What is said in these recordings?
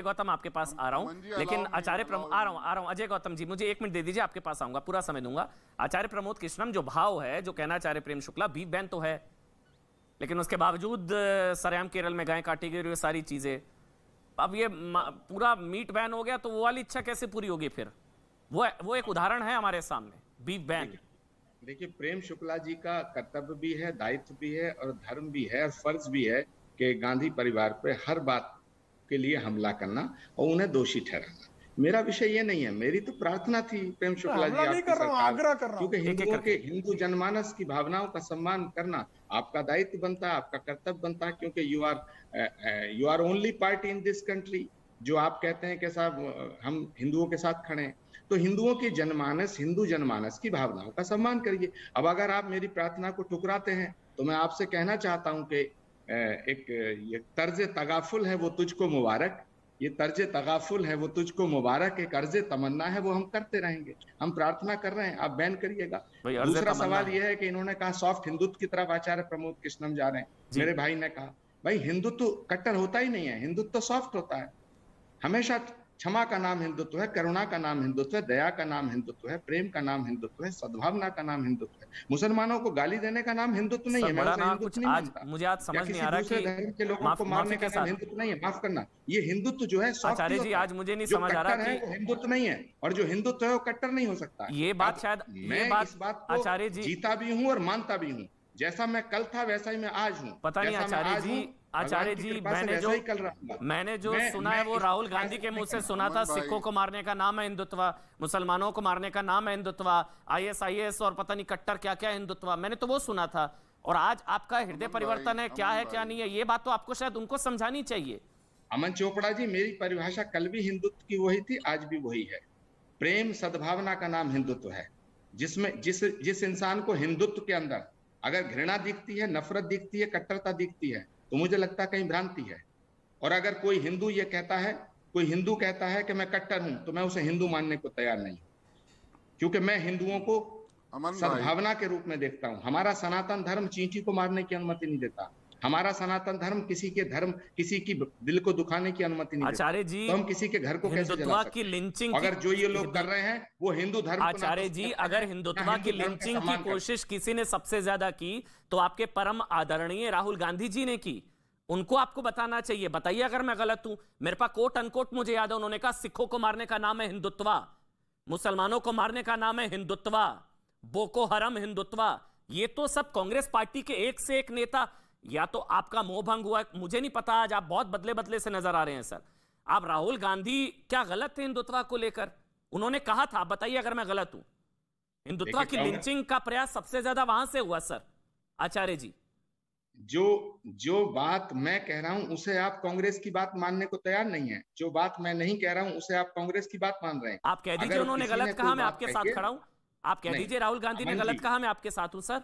गौतम आपके पास आ रहा हूं, लेकिन आचार्य प्रमोद आ रहा हूं अजय गौतम जी, मुझे 1 मिनट दे दीजिए, आपके पास आऊंगा, पूरा समय दूंगा। आचार्य प्रमोद कृष्णम, जो भाव है, जो कहना आचार्य प्रेम शुक्ला बीफ बैन तो है, लेकिन उसके बावजूद सरेआम केरल में गाय काटी गई, ये सारी चीजें, अब ये पूरा मीट बैन हो गया, तो वो वाली इच्छा कैसे पूरी होगी फिर? वो एक उदाहरण है हमारे सामने, बीफ बैन। देखिए, प्रेम शुक्ला जी का कर्तव्य भी है, दायित्व भी है और धर्म भी है और फर्ज भी है कि गांधी परिवार पे हर बात के लिए हमला करना और उन्हें दोषी ठहराना। मेरा विषय ये नहीं है, मेरी तो प्रार्थना थी प्रेम शुक्ला जी आपकी सरकार, क्योंकि हिंदुओं के हिंदू जनमानस की भावनाओं का सम्मान करना आपका दायित्व बनता है, आपका कर्तव्य बनता है, क्योंकि you are only party in this country जो आप कहते हैं कि साहब हम हिंदुओं के साथ खड़े हैं। तो हिंदुओं की जनमानस, हिंदू जनमानस की भावनाओं का सम्मान करिए। अब अगर आप मेरी प्रार्थना को ठुकराते हैं तो मैं आपसे कहना चाहता हूं कि एक ये तर्ज तगाफुल है वो तुझको मुबारक, ये तर्ज तगाफुल है वो तुझको मुबारक, एक अर्ज तमन्ना है वो हम करते रहेंगे। हम प्रार्थना कर रहे हैं, आप बैन करिएगा। दूसरा सवाल यह है कि इन्होंने कहा सॉफ्ट हिंदुत्व की तरफ आचार्य प्रमोद कृष्णम जा रहे हैं। मेरे भाई ने कहा भाई हिंदुत्व कट्टर होता ही नहीं है, हिंदुत्व तो सॉफ्ट होता है। हमेशा क्षमा का नाम हिंदुत्व है, करुणा का नाम हिंदुत्व है, दया का नाम हिंदुत्व है, प्रेम का नाम हिंदुत्व है, सद्भावना का नाम हिंदुत्व है। मुसलमानों को गाली देने का नाम हिंदुत्व नहीं है, मैं उसे हिंदुत्व नहीं मानता। मुझे आज समझ नहीं आ रहा कि धर्म के लोगों को मारने का नाम हिंदुत्व नहीं है, माफ करना। ये हिंदुत्व जो है आचार्य जी, आज मुझे नहीं समझ आ रहा कि वो हिंदुत्व नहीं है और जो हिंदुत्व है वो कट्टर नहीं हो सकता। ये बात शायद मैं इस बात को आचार्य जी जीता भी हूँ और मानता भी हूँ। जैसा मैं कल था वैसा ही मैं आज हूँ। पता नहीं आचार्य जी मैंने जो सुना है वो राहुल गांधी के मुंह से सुना था। सिखों को मारने का नाम है हिंदुत्व, मुसलमानों को मारने का नाम है हिंदुत्व, ISIS और पता नहीं कट्टर क्या क्या हिंदुत्व, मैंने तो वो सुना था। और आज आपका हृदय परिवर्तन है, क्या है क्या नहीं है, ये बात तो आपको शायद उनको समझानी चाहिए। अमन चोपड़ा जी, मेरी परिभाषा कल भी हिंदुत्व की वही थी, आज भी वही है। प्रेम सद्भावना का नाम हिंदुत्व है, जिसमें जिस इंसान को हिंदुत्व के अंदर अगर घृणा दिखती है, नफरत दिखती है, कट्टरता दिखती है, तो मुझे लगता है कहीं भ्रांति है। और अगर कोई हिंदू ये कहता है, कोई हिंदू कहता है कि मैं कट्टर हूं, तो मैं उसे हिंदू मानने को तैयार नहीं, क्योंकि मैं हिंदुओं को सद्भावना के रूप में देखता हूं। हमारा सनातन धर्म चींटी को मारने की अनुमति नहीं देता। हमारा सनातन धर्म किसी की दिल को दुखाने की अनुमति नहीं देता। आचार्य जी, तो हम किसी के घर को कैसे जला सकते हैं? लिंचिंग अगर जो ये लोग कर रहे हैं वो हिंदू धर्म, आचार्य जी, अगर हिंदुत्व की लिंचिंग की कोशिश किसी ने सबसे ज्यादा की तो आपके परम आदरणीय राहुल गांधी जी ने की। उनको आपको बताना चाहिए। बताइए अगर मैं गलत हूं। मेरे पास कोट अनकोट मुझे याद है, उन्होंने कहा सिखों को मारने का नाम है हिंदुत्व, मुसलमानों को मारने का नाम है हिंदुत्व, बोको हरम हिंदुत्व। ये तो सब कांग्रेस पार्टी के एक से एक नेता, या तो आपका मोह भंग हुआ, मुझे नहीं पता। आज आप बहुत बदले बदले से नजर आ रहे हैं सर। आप राहुल गांधी क्या गलत थे हिंदुत्व को लेकर? उन्होंने कहा था, बताइए अगर मैं गलत हूं। हिंदुत्व की लिंचिंग का प्रयास सबसे ज्यादा वहां से हुआ सर। आचार्य जी, जो बात मैं कह रहा हूं उसे आप कांग्रेस की बात मानने को तैयार नहीं है। जो बात मैं नहीं कह रहा हूं उसे आप कांग्रेस की बात मान रहे हैं। आप कह दीजिए उन्होंने गलत कहा, मैं आपके साथ खड़ा हूं। आप कह दीजिए राहुल गांधी ने गलत कहा, मैं आपके साथ हूं सर।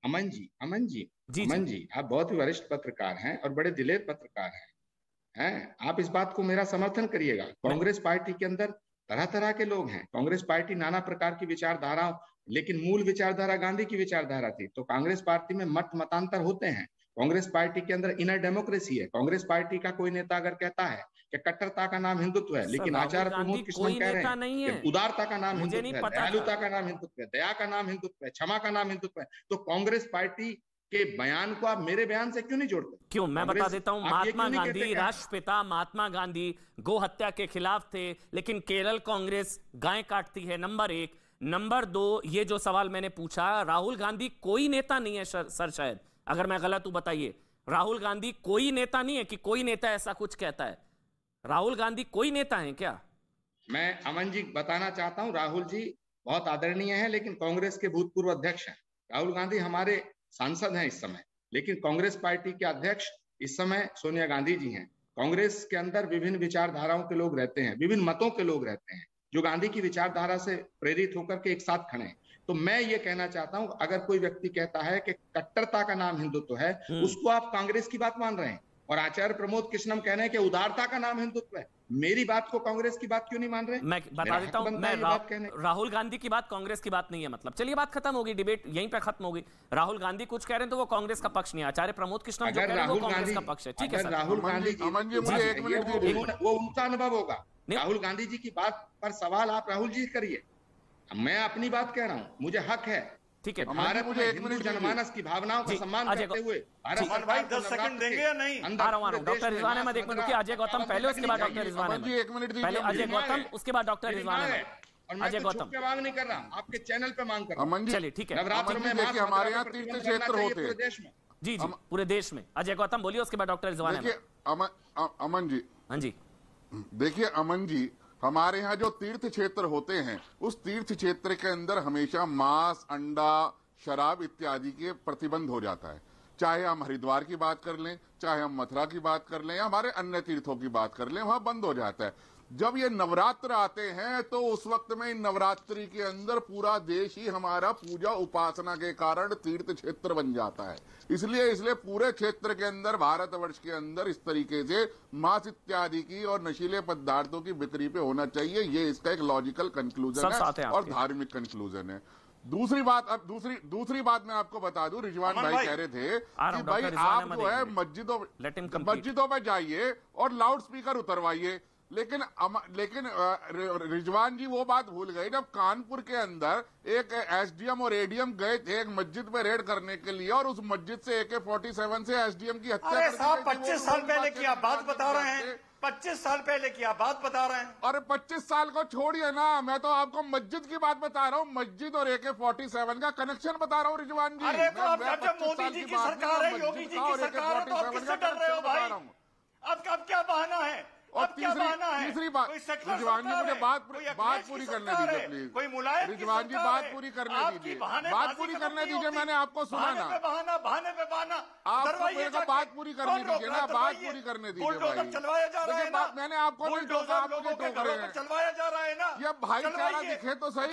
अमन जी, आप बहुत ही वरिष्ठ पत्रकार हैं और बड़े दिलेर पत्रकार हैं। आप इस बात को मेरा समर्थन करिएगा। कांग्रेस पार्टी के अंदर तरह तरह के लोग हैं। कांग्रेस पार्टी नाना प्रकार की विचारधाराओं, लेकिन मूल विचारधारा गांधी की विचारधारा थी। तो कांग्रेस पार्टी में मतांतर होते हैं। कांग्रेस पार्टी के अंदर इनर डेमोक्रेसी है। कांग्रेस पार्टी का कोई नेता अगर कहता है कि कट्टरता का नाम हिंदुत्व है, लेकिन आचार्य प्रमोद कृष्णन कह रहे हैं कि उदारता का नाम हिंदुत्व है, दयालुता का नाम हिंदुत्व है, दया का नाम हिंदुत्व है, क्षमा का नाम हिंदुत्व है, तो कांग्रेस पार्टी के बयान को आप मेरे बयान से क्यों नहीं जोड़ते? क्यों, मैं बता देता हूं। महात्मा गांधी, राष्ट्रपिता महात्मा गांधी गो हत्या के खिलाफ थे, लेकिन केरल कांग्रेस गाय काटती है, नंबर 1। नंबर 2, ये जो सवाल मैंने पूछा, राहुल गांधी कोई नेता नहीं है सर, शायद अगर मैं गलत हूं बताइए। राहुल गांधी कोई नेता नहीं है कि कोई नेता ऐसा कुछ कहता है। राहुल गांधी कोई नेता है क्या? मैं अमन जी बताना चाहता हूं, राहुल जी बहुत आदरणीय है, लेकिन कांग्रेस के भूतपूर्व अध्यक्ष हैं। राहुल गांधी हमारे सांसद हैं इस समय, लेकिन कांग्रेस पार्टी के अध्यक्ष इस समय सोनिया गांधी जी हैं। कांग्रेस के अंदर विभिन्न विचारधाराओं के लोग रहते हैं, विभिन्न मतों के लोग रहते हैं, जो गांधी की विचारधारा से प्रेरित होकर के एक साथ खड़े हैं। तो मैं ये कहना चाहता हूं, अगर कोई व्यक्ति कहता है कि कट्टरता का नाम हिंदुत्व है, उसको आप कांग्रेस की बात मान रहे हैं। और आचार्य प्रमोद कृष्णम कह रहे हैं कि उदारता का नाम हिंदुत्व है। मेरी बात को कांग्रेस की बात क्यों नहीं मान रहे? मैं बता देता हूं, मैं राहुल गांधी की बात कांग्रेस की बात नहीं है, मतलब चलिए बात खत्म होगी, डिबेट यहीं पे खत्म होगी। राहुल गांधी कुछ कह रहे हैं तो वो कांग्रेस का पक्ष नहीं है, आचार्य प्रमोद कृष्णम जो कह रहे हैं वो कांग्रेस का पक्ष है। ठीक है सर, राहुल गांधी वो उनका अनुभव होगा। राहुल गांधी जी की बात पर सवाल आप राहुल जी करिए, मैं अपनी बात कह रहा हूँ, मुझे हक है। ठीक है, भारत में हिंदू जनमानस की भावनाओं का सम्मान करते हुए भाई 10 सेकंड देंगे या नहीं? आ रहा हूं डॉक्टर रिजवान अहमद, एक मिनट रुकिए। अजय गौतम पहले, उसके बाद डॉक्टर रिजवान अहमद। एक मिनट दीजिए, पहले अजय गौतम, उसके बाद डॉक्टर रिजवान अहमद। और मैं अजय गौतम पे मांग नहीं कर रहा, आपके चैनल पे मांग कर रहा हूं। चलिए ठीक है, नवरात्र में देखिए हमारे यहाँ तीर्थ क्षेत्र होते हैं देश में। जी जी, पूरे देश में। अजय गौतम बोलिए, उसके बाद डॉक्टर रिजवान अहमद। अमन जी, हाँ जी, देखिए अमन जी, हमारे यहाँ जो तीर्थ क्षेत्र होते हैं उस तीर्थ क्षेत्र के अंदर हमेशा मांस, अंडा, शराब इत्यादि के प्रतिबंध हो जाता है। चाहे हम हरिद्वार की बात कर लें, चाहे हम मथुरा की बात कर लें या हमारे अन्य तीर्थों की बात कर लें, वहां बंद हो जाता है। जब ये नवरात्र आते हैं तो उस वक्त में नवरात्रि के अंदर पूरा देश ही हमारा पूजा उपासना के कारण तीर्थ क्षेत्र बन जाता है। इसलिए पूरे क्षेत्र के अंदर, भारतवर्ष के अंदर इस तरीके से मांस इत्यादि की और नशीले पदार्थों की बिक्री पे होना चाहिए। ये इसका एक लॉजिकल कंक्लूजन है और धार्मिक कंक्लूजन है। दूसरी बात मैं आपको बता दूं, रिजवान भाई कह रहे थे कि भाई आप जो है मस्जिदों में जाइए और लाउड स्पीकर उतरवाइए, लेकिन रिजवान जी वो बात भूल गए जब कानपुर के अंदर एक एसडीएम और एडीएम गए थे एक मस्जिद में रेड करने के लिए और उस मस्जिद से AK-47 से एसडीएम की हत्या। अरे साहब 25 साल पहले की आप बात बता रहे हैं, 25 साल पहले की आप बात बता रहे हैं। अरे 25 साल को छोड़िए ना, मैं तो आपको मस्जिद की बात बता रहा हूँ, मस्जिद और AK-47 का कनेक्शन बता रहा हूँ रिजवान जी। अरे तो जब मोदी जी की सरकार है, योगी जी की सरकार है, तो आप किससे डर रहे हो भाई? अब क्या बहाना है? और तीसरी बात, रिजवान जी मुझे बात पूरी करने दीजिए प्लीज। कोई मुलायम रिजवान जी बात पूरी करने दीजिए, बात पूरी करने दीजिए। मैंने आपको सुना ना, बहाने पे बहाना, आपको बात पूरी करने दीजिए ना, बात पूरी करने दीजिए भाई। चलवाया जा रहा है ना, मैंने आपको नहीं टोका, आप मुझे टोक रहे हैं। चलवाया जा रहा है ना, ये भाईचारा दिखे तो सही,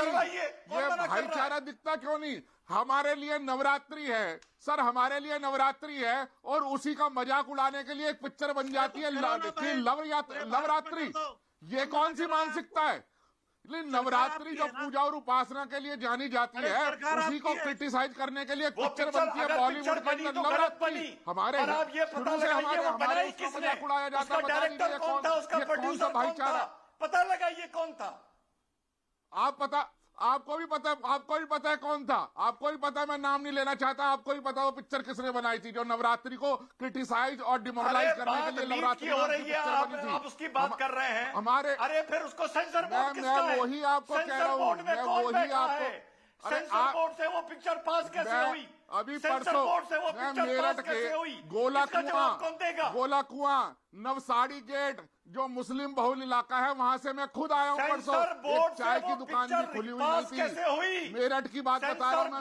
ये भाईचारा दिखता क्यों नहीं? हमारे लिए नवरात्रि है सर, हमारे लिए नवरात्रि है और उसी का मजाक उड़ाने के लिए एक पिक्चर बन जाती है नवरात्रि। ये कौन सी मानसिकता है? नवरात्रि जो पूजा और उपासना के लिए जानी जाती है, उसी को क्रिटिसाइज करने के लिए एक पिक्चर बनती है बॉलीवुड के अंदर नवरात्रि। हमारे शुरू से हमारे उसका मजाक उड़ाया जाता है। डायरेक्टर कौन था, उसका प्रोड्यूसर कौन था, पता लगाइए कौन था। आपको भी पता है कौन था, आपको भी पता है, मैं नाम नहीं लेना चाहता, आपको भी पता वो पिक्चर किसने बनाई थी जो नवरात्रि को क्रिटिसाइज और डिमोरलाइज करने के लिए नवरात्रि हो रही है। आप उसकी बात कर रहे हैं हमारे। अरे फिर उसको सेंसर बोर्ड किसका है? मैं वही आपको कह रहा हूँ, मैं वही आपको। सेंसर बोर्ड से वो पिक्चर पास कैसे हुई? अभी परसों मैं मेरठ के गोला कुआं नवसाड़ी गेट जो मुस्लिम बहुल इलाका है, वहां से मैं खुद आया हूँ परसों। चाय की दुकान भी खुली हुई नहीं थी। मेरठ की बात बता रहा हूँ मैं।